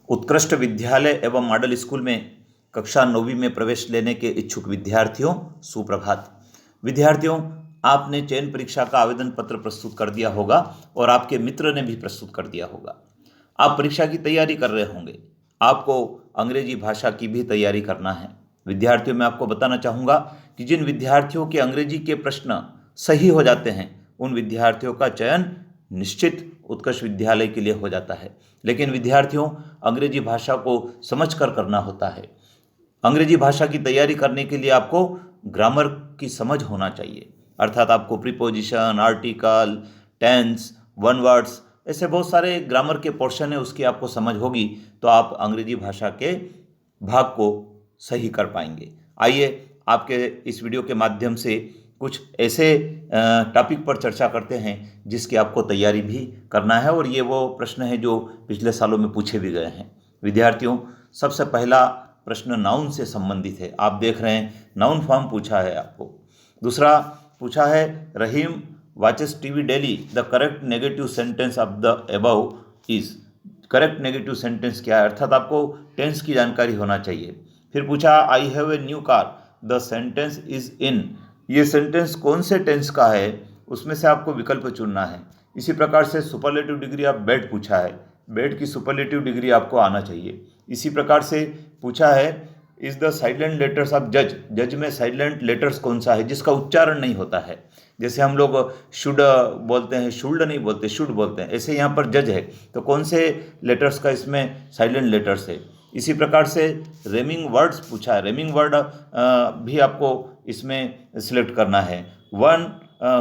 उत्कृष्ट विद्यालय एवं मॉडल स्कूल में कक्षा 9वीं में प्रवेश लेने के इच्छुक विद्यार्थियों सुप्रभात। विद्यार्थियों, आपने चयन परीक्षा का आवेदन पत्र प्रस्तुत कर दिया होगा और आपके मित्र ने भी प्रस्तुत कर दिया होगा। आप परीक्षा की तैयारी कर रहे होंगे। आपको अंग्रेजी भाषा की भी तैयारी करना है। विद्यार्थियों, मैं आपको बताना चाहूँगा कि जिन विद्यार्थियों के अंग्रेजी के प्रश्न सही हो जाते हैं उन विद्यार्थियों का चयन निश्चित उत्कृष्ट विद्यालय के लिए हो जाता है। लेकिन विद्यार्थियों, अंग्रेजी भाषा को समझकर करना होता है। अंग्रेजी भाषा की तैयारी करने के लिए आपको ग्रामर की समझ होना चाहिए, अर्थात आपको preposition, article, tense, one words, ऐसे बहुत सारे ग्रामर के पोर्शन है, उसकी आपको समझ होगी तो आप अंग्रेजी भाषा के भाग को सही कर पाएंगे। आइए आपके इस वीडियो के माध्यम से कुछ ऐसे टॉपिक पर चर्चा करते हैं जिसकी आपको तैयारी भी करना है, और ये वो प्रश्न है जो पिछले सालों में पूछे भी गए हैं। विद्यार्थियों, सबसे पहला प्रश्न नाउन से संबंधित है। आप देख रहे हैं नाउन फॉर्म पूछा है आपको। दूसरा पूछा है Rahim watches TV daily, the correct negative sentence of the above is. Correct negative sentence क्या है, अर्थात आपको टेंस की जानकारी होना चाहिए। फिर पूछा I have a new car, the sentence is in. ये सेंटेंस कौन से टेंस का है, उसमें से आपको विकल्प चुनना है। इसी प्रकार से सुपरलेटिव डिग्री ऑफ बेड पूछा है, बेड की सुपरलेटिव डिग्री आपको आना चाहिए। इसी प्रकार से पूछा है is the silent letters of जज, जज में साइलेंट लेटर्स कौन सा है जिसका उच्चारण नहीं होता है। जैसे हम लोग शुड बोलते हैं, शुल्ड नहीं बोलते, शुड बोलते हैं, ऐसे यहाँ पर जज है तो कौन से लेटर्स का इसमें साइलेंट लेटर्स है। इसी प्रकार से रेमिंग वर्ड्स पूछा है, रेमिंग वर्ड भी आपको इसमें सिलेक्ट करना है। One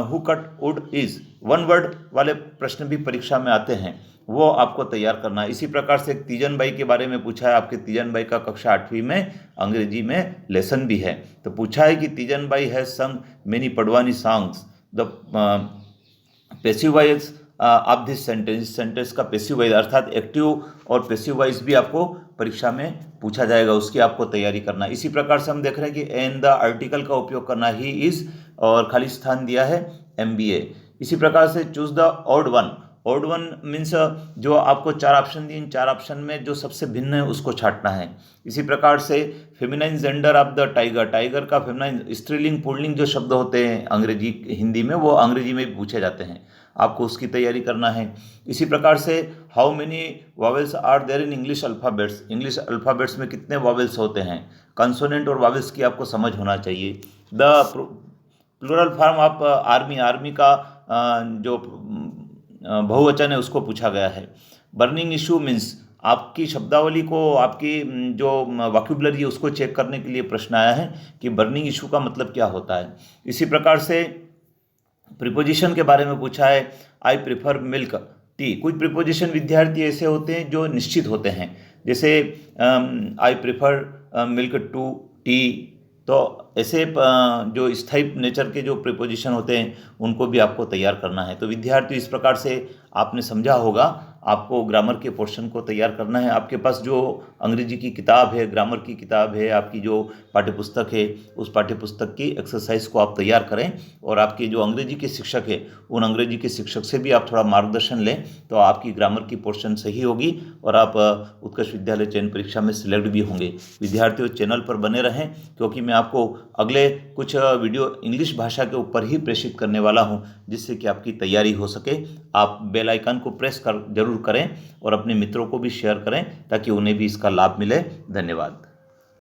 who cut would is, one word वाले प्रश्न भी परीक्षा में आते हैं, वो आपको तैयार करना है। इसी प्रकार से तीजन बाई के बारे में पूछा है, आपके तीजन बाई का कक्षा 8वीं में अंग्रेजी में लेसन भी है, तो पूछा है कि Teejan Bai has sung many Pandavani songs, the passive voice of this sentence, sentence का पैसिव वॉइस अर्थात एक्टिव और पैसिव वॉइस भी आपको परीक्षा में पूछा जाएगा, उसकी आपको तैयारी करना है। इसी प्रकार से हम देख रहे हैं कि एन द आर्टिकल का उपयोग करना ही इज, और खाली स्थान दिया है MBA। इसी प्रकार से choose the odd one, odd one means जो आपको 4 ऑप्शन दिए, इन 4 ऑप्शन में जो सबसे भिन्न है उसको छांटना है। इसी प्रकार से feminine gender of the tiger, tiger का फेमिनाइन स्त्रीलिंग पुल्लिंग जो शब्द होते हैं अंग्रेजी हिंदी में, वो अंग्रेजी में भी पूछे जाते हैं, आपको उसकी तैयारी करना है। इसी प्रकार से how many vowels are there in English alphabets, English alphabets में कितने वॉवेल्स होते हैं, कंसोनेंट और वॉवेल्स की आपको समझ होना चाहिए। The plural form of army, army का जो बहुवचन है उसको पूछा गया है। बर्निंग इशू मीन्स, आपकी शब्दावली को, आपकी जो वॉक्यूबलरी है उसको चेक करने के लिए प्रश्न आया है कि बर्निंग इशू का मतलब क्या होता है। इसी प्रकार से प्रीपोजिशन के बारे में पूछा है आई प्रिफर मिल्क टी। कुछ प्रीपोजिशन विद्यार्थी ऐसे होते हैं जो निश्चित होते हैं, जैसे I prefer milk to tea, तो ऐसे जो स्थायी नेचर के जो प्रीपोजिशन होते हैं उनको भी आपको तैयार करना है। तो विद्यार्थी, इस प्रकार से आपने समझा होगा, आपको ग्रामर के पोर्शन को तैयार करना है। आपके पास जो अंग्रेजी की किताब है, ग्रामर की किताब है, आपकी जो पाठ्यपुस्तक है, उस पाठ्यपुस्तक की एक्सरसाइज को आप तैयार करें, और आपके जो अंग्रेजी के शिक्षक है उन अंग्रेजी के शिक्षक से भी आप थोड़ा मार्गदर्शन लें, तो आपकी ग्रामर की पोर्शन सही होगी और आप उत्कृष्ट विद्यालय चयन परीक्षा में सिलेक्ट भी होंगे। विद्यार्थियों, चैनल पर बने रहें, क्योंकि मैं आपको अगले कुछ वीडियो इंग्लिश भाषा के ऊपर ही प्रेषित करने वाला हूं, जिससे कि आपकी तैयारी हो सके। आप बेल आइकन को प्रेस कर जरूर करें और अपने मित्रों को भी शेयर करें ताकि उन्हें भी इसका लाभ मिले। धन्यवाद।